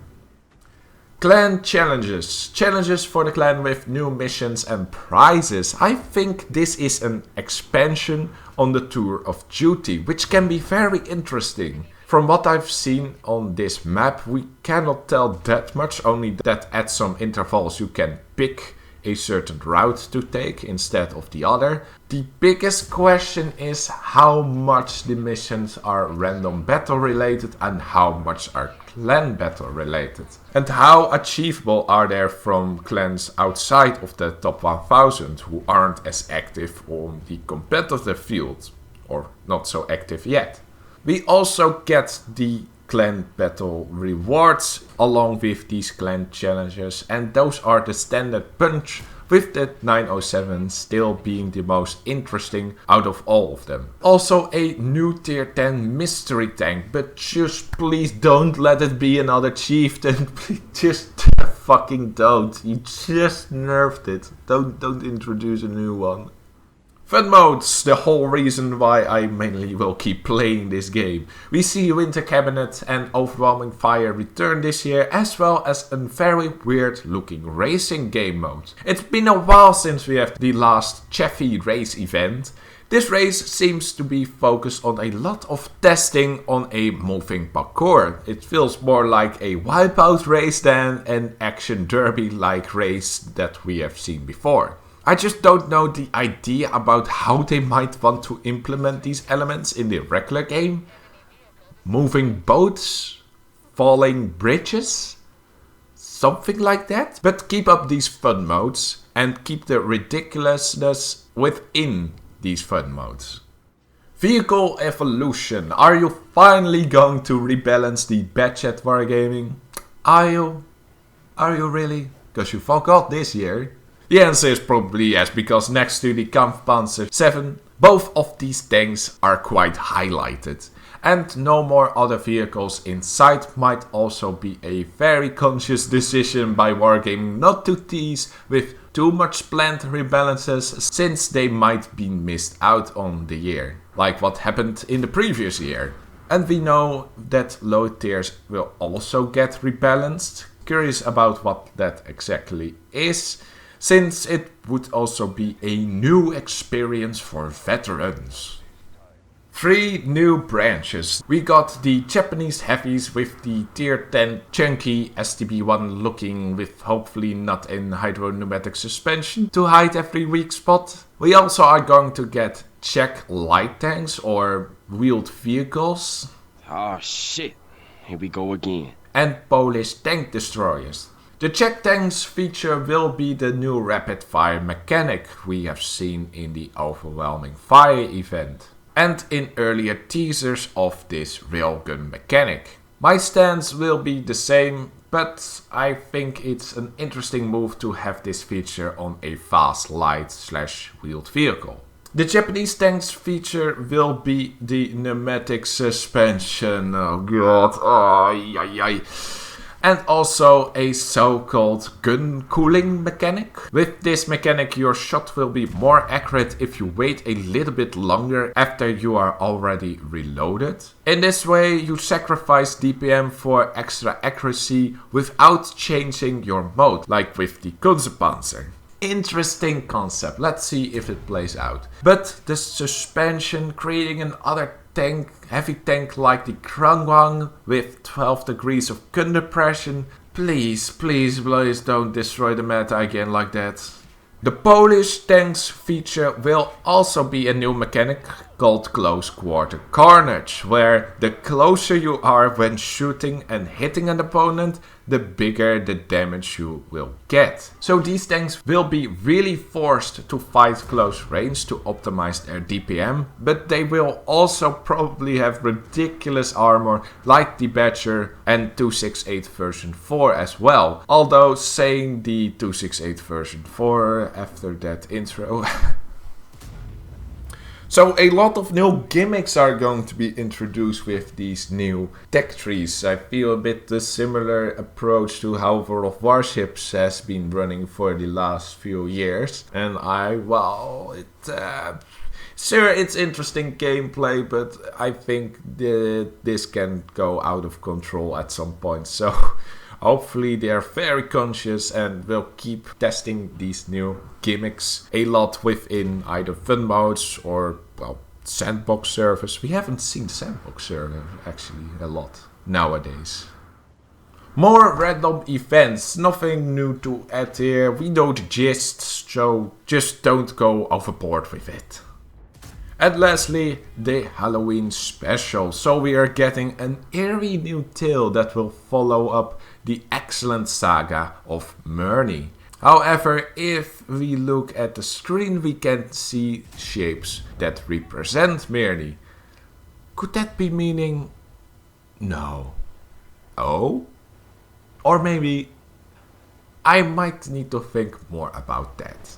Clan challenges. Challenges for the clan with new missions and prizes. I think this is an expansion on the Tour of Duty, which can be very interesting. From what I've seen on this map, we cannot tell that much, only that at some intervals you can pick a certain route to take instead of the other. The biggest question is how much the missions are random battle related and how much are clan battle related. And how achievable are they from clans outside of the top 1000 who aren't as active on the competitive field, or not so active yet. We also get the clan battle rewards along with these clan challenges, and those are the standard punch, with the 907 still being the most interesting out of all of them. Also a new tier 10 mystery tank, but just please don't let it be another chieftain. Just fucking don't. You just nerfed it. Don't introduce a new one. Fun modes, the whole reason why I mainly will keep playing this game. We see Winter Cabinet and Overwhelming Fire return this year, as well as a very weird looking racing game mode. It's been a while since we have the last Chaffee race event. This race seems to be focused on a lot of testing on a moving parkour. It feels more like a Wipeout race than an action derby like race that we have seen before. I just don't know the idea about how they might want to implement these elements in the regular game. Moving boats? Falling bridges? Something like that? But keep up these fun modes and keep the ridiculousness within these fun modes. Vehicle evolution. Are you finally going to rebalance the budget wargaming? Are you? Are you really? Because you forgot this year. The answer is probably yes, because next to the Kampfpanzer 7, both of these tanks are quite highlighted. And no more other vehicles in sight might also be a very conscious decision by Wargaming not to tease with too much planned rebalances, since they might be missed out on the year, like what happened in the previous year. And we know that low tiers will also get rebalanced. Curious about what that exactly is, since it would also be a new experience for veterans. 3 new branches. We got the Japanese heavies with the tier 10 chunky STB1 looking with hopefully not in hydro-pneumatic suspension to hide every weak spot. We also are going to get Czech light tanks or wheeled vehicles. Oh shit, here we go again. And Polish tank destroyers. The Czech tanks feature will be the new rapid fire mechanic we have seen in the Overwhelming Fire event, and in earlier teasers of this railgun mechanic. My stance will be the same, but I think it's an interesting move to have this feature on a fast light / wheeled vehicle. The Japanese tanks feature will be the pneumatic suspension. Oh god, ay. And also a so-called gun cooling mechanic. With this mechanic, your shot will be more accurate if you wait a little bit longer after you are already reloaded. In this way, you sacrifice DPM for extra accuracy without changing your mode, like with the Kunstpanzer. Interesting concept, let's see if it plays out. But the suspension, creating another heavy tank like the Krangwang with 12 degrees of gun depression. Please don't destroy the meta again like that. The Polish tanks feature will also be a new mechanic called Close Quarter Carnage, where the closer you are when shooting and hitting an opponent, the bigger the damage you will get. So these tanks will be really forced to fight close range to optimize their DPM, but they will also probably have ridiculous armor like the Badger and 268 version 4 as well. Although saying the 268 version 4 after that intro... So a lot of new gimmicks are going to be introduced with these new tech trees. I feel a bit the similar approach to how World of Warships has been running for the last few years. And sure, it's interesting gameplay, but I think this can go out of control at some point. So hopefully they are very conscious and will keep testing these new gimmicks a lot within either fun modes or sandbox servers. We haven't seen the sandbox server actually a lot nowadays. More random events, nothing new to add here, we know the gist, so just don't go overboard with it. And lastly, the Halloween special, so we are getting an eerie new tale that will follow up the excellent saga of Myrni. However, if we look at the screen we can see shapes that represent Myrni. Could that be meaning... no. Oh? Or maybe I might need to think more about that.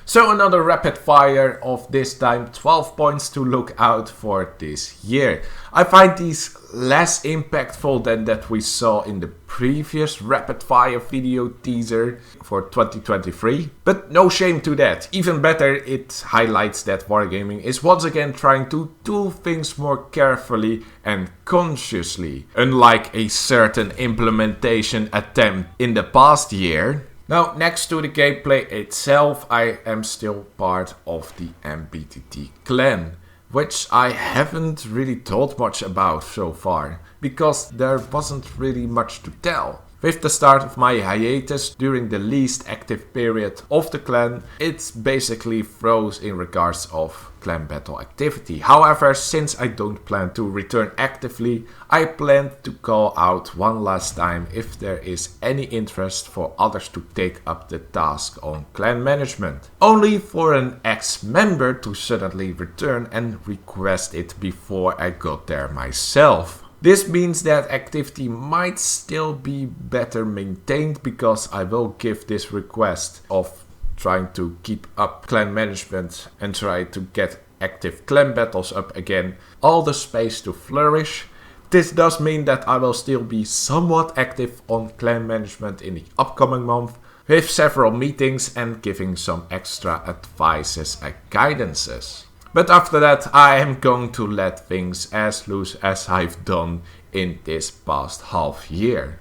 So another rapid fire of this time 12 points to look out for this year. I find these less impactful than that we saw in the previous rapid fire video teaser for 2023. But no shame to that. Even better, it highlights that Wargaming is once again trying to do things more carefully and consciously. Unlike a certain implementation attempt in the past year. Now, next to the gameplay itself, I am still part of the MBTT clan, which I haven't really told much about so far, because there wasn't really much to tell. With the start of my hiatus during the least active period of the clan, it basically froze in regards of clan battle activity. However, since I don't plan to return actively, I plan to call out one last time if there is any interest for others to take up the task on clan management. Only for an ex-member to suddenly return and request it before I got there myself. This means that activity might still be better maintained because I will give this request of trying to keep up clan management and try to get active clan battles up again all the space to flourish. This does mean that I will still be somewhat active on clan management in the upcoming month with several meetings and giving some extra advices and guidances. But after that, I am going to let things as loose as I've done in this past half year.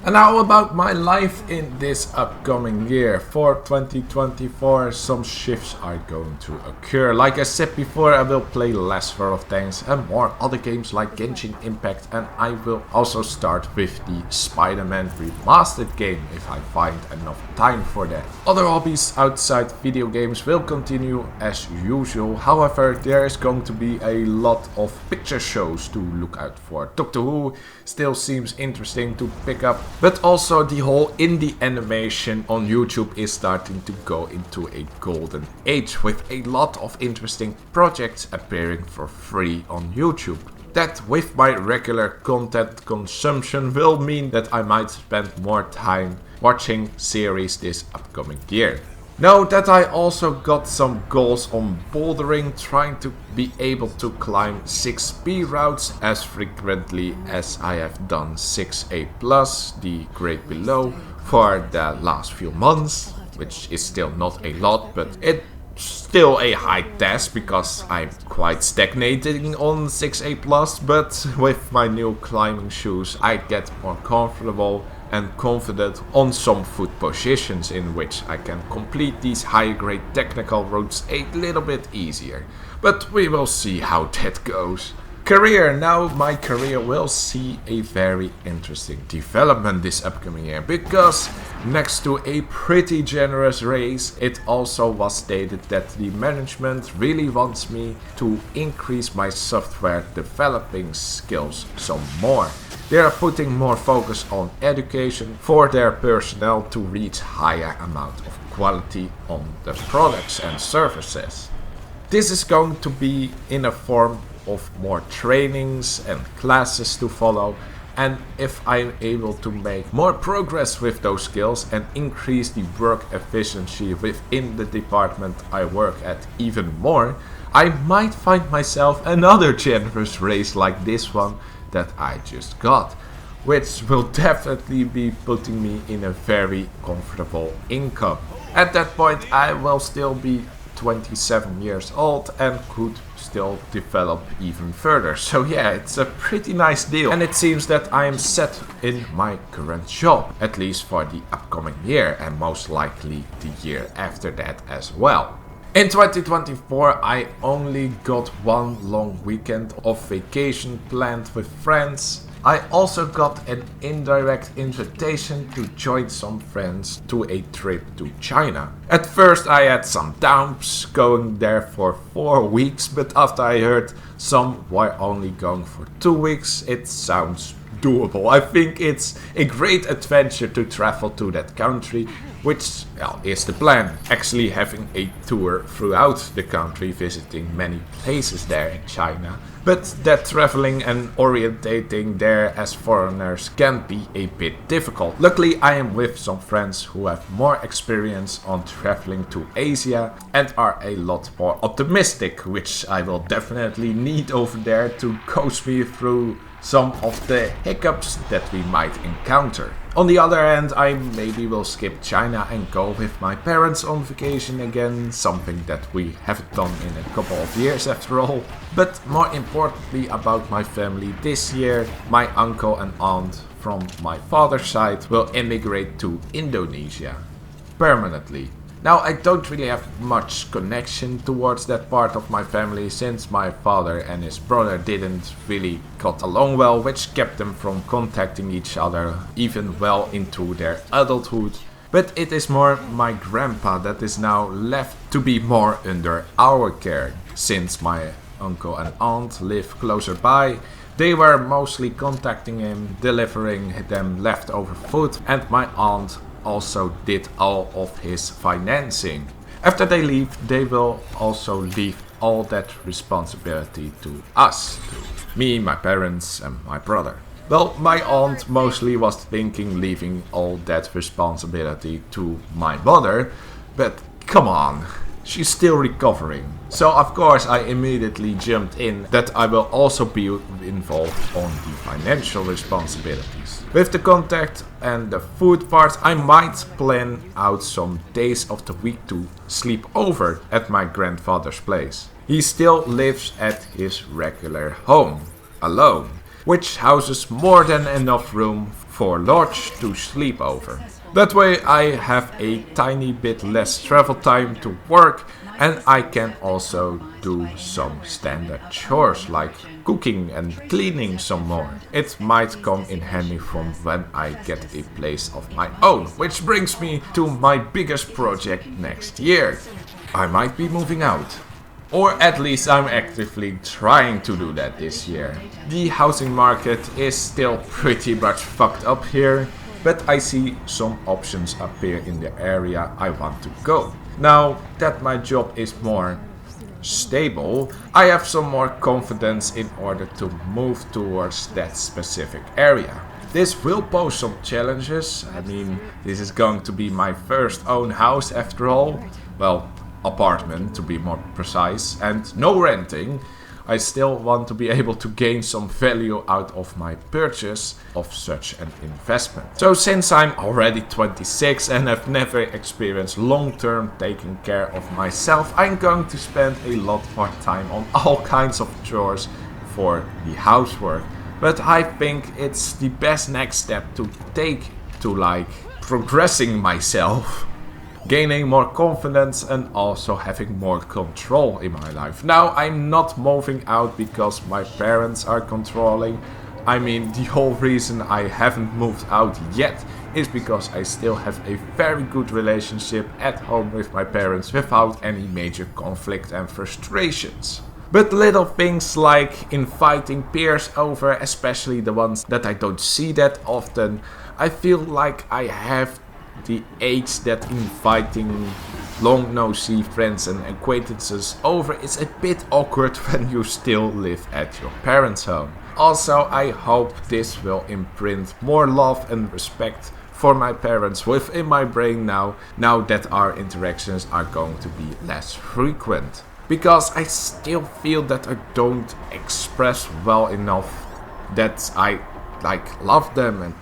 And how about my life in this upcoming year? For 2024, some shifts are going to occur. Like I said before, I will play less World of Tanks and more other games like Genshin Impact, and I will also start with the Spider-Man Remastered game if I find enough time for that. Other hobbies outside video games will continue as usual. However, there is going to be a lot of picture shows to look out for. Doctor Who still seems interesting to pick up. But also the whole indie animation on YouTube is starting to go into a golden age with a lot of interesting projects appearing for free on YouTube. That with my regular content consumption will mean that I might spend more time watching series this upcoming year. Note that I also got some goals on bouldering, trying to be able to climb 6B routes as frequently as I have done 6A+, the grade below, for the last few months, which is still not a lot, but it's still a high task because I'm quite stagnating on 6A+, but with my new climbing shoes I get more comfortable and confident on some foot positions in which I can complete these high grade technical routes a little bit easier. But we will see how that goes. Career. Now my career will see a very interesting development this upcoming year, because next to a pretty generous raise, it also was stated that the management really wants me to increase my software developing skills some more. They are putting more focus on education for their personnel to reach higher amount of quality on the products and services. This is going to be in a form of more trainings and classes to follow, and if I'm able to make more progress with those skills and increase the work efficiency within the department I work at even more, I might find myself another generous raise like this one that I just got, which will definitely be putting me in a very comfortable income. At that point I will still be 27 years old and could still develop even further. So yeah, it's a pretty nice deal, and it seems that I am set in my current job, at least for the upcoming year and most likely the year after that as well. In 2024 I only got one long weekend of vacation planned with friends. I also got an indirect invitation to join some friends to a trip to China. At first I had some doubts going there for 4 weeks, but after I heard some were only going for 2 weeks, it sounds doable. I think it's a great adventure to travel to that country, which is the plan. Actually having a tour throughout the country, visiting many places there in China. But that traveling and orientating there as foreigners can be a bit difficult. Luckily I am with some friends who have more experience on traveling to Asia and are a lot more optimistic, which I will definitely need over there to coach me through some of the hiccups that we might encounter. On the other hand, I maybe will skip China and go with my parents on vacation again, something that we haven't done in a couple of years after all. But more importantly about my family, this year my uncle and aunt from my father's side will immigrate to Indonesia permanently. Now I don't really have much connection towards that part of my family since my father and his brother didn't really got along well, which kept them from contacting each other even well into their adulthood. But it is more my grandpa that is now left to be more under our care. Since my uncle and aunt live closer by, they were mostly contacting him, delivering them leftover food, and my aunt also did all of his financing. After they leave, they will also leave all that responsibility to us, to me, my parents and my brother. Well, my aunt mostly was thinking leaving all that responsibility to my mother, but come on, she's still recovering. So of course I immediately jumped in that I will also be involved on the financial responsibilities. With the contact and the food part, I might plan out some days of the week to sleep over at my grandfather's place. He still lives at his regular home, alone, which houses more than enough room for Lodge to sleep over. That way I have a tiny bit less travel time to work, and I can also do some standard chores like cooking and cleaning some more. It might come in handy from when I get a place of my own, which brings me to my biggest project next year. I might be moving out. Or at least I'm actively trying to do that this year. The housing market is still pretty much fucked up here, but I see some options appear in the area I want to go. Now that my job is more stable, I have some more confidence in order to move towards that specific area. This will pose some challenges. I mean, this is going to be my first own house after all. Well, apartment to be more precise, and no renting. I still want to be able to gain some value out of my purchase of such an investment. So since I'm already 26 and have never experienced long-term taking care of myself, I'm going to spend a lot more time on all kinds of chores for the housework. But I think it's the best next step to take to like progressing myself, gaining more confidence and also having more control in my life. Now I'm not moving out because my parents are controlling. I mean, the whole reason I haven't moved out yet is because I still have a very good relationship at home with my parents without any major conflict and frustrations. But little things like inviting peers over, especially the ones that I don't see that often, I feel like I have the age that inviting long no-see friends and acquaintances over is a bit awkward when you still live at your parents' home. Also, I hope this will imprint more love and respect for my parents within my brain now that our interactions are going to be less frequent. Because I still feel that I don't express well enough that I love them and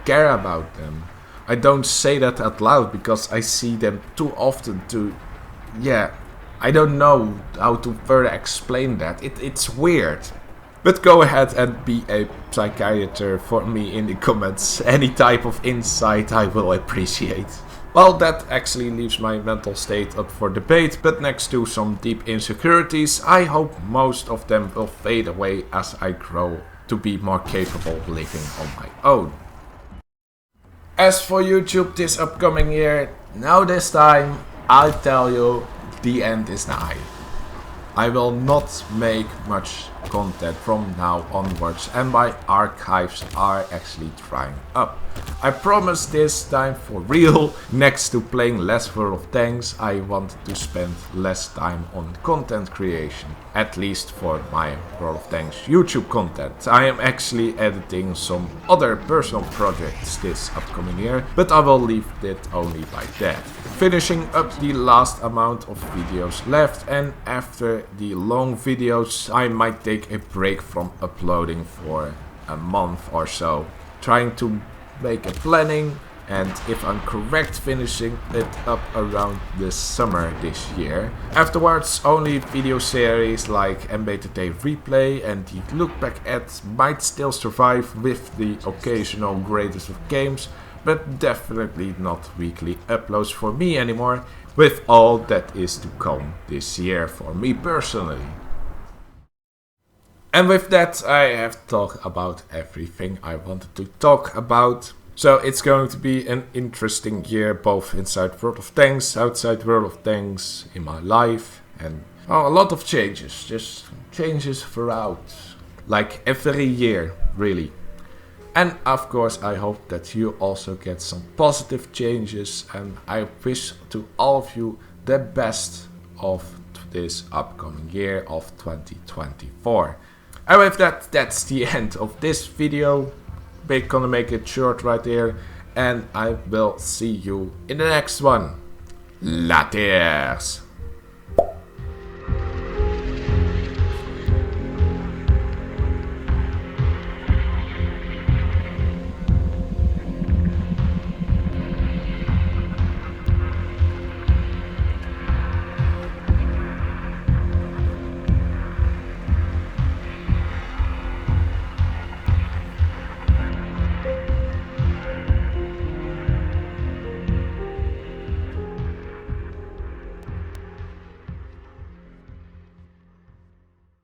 care about them. I don't say that out loud because I see them too often I don't know how to further explain that. It's weird. But go ahead and be a psychiatrist for me in the comments. Any type of insight I will appreciate. Well, that actually leaves my mental state up for debate, but next to some deep insecurities, I hope most of them will fade away as I grow to be more capable living on my own. As for YouTube this upcoming year, now this time I tell you the end is nigh. I will not make much content from now onwards and my archives are actually drying up. I promise this time for real, next to playing less World of Tanks, I want to spend less time on content creation. At least for my World of Tanks YouTube content. I am actually editing some other personal projects this upcoming year, but I will leave it only by that. Finishing up the last amount of videos left, and after the long videos I might take a break from uploading for a month or so, trying to make a planning, and if I'm correct, finishing it up around the summer this year. Afterwards only video series like MBTT Replay and the Look Back At might still survive with the occasional greatest of games, but definitely not weekly uploads for me anymore, with all that is to come this year for me personally. And with that I have talked about everything I wanted to talk about. So it's going to be an interesting year both inside World of Tanks, outside World of Tanks, in my life, and a lot of changes, just changes throughout, like every year really. And of course I hope that you also get some positive changes, and I wish to all of you the best of this upcoming year of 2024. And with that, that's the end of this video. We're gonna make it short right here, and I will see you in the next one. Laters!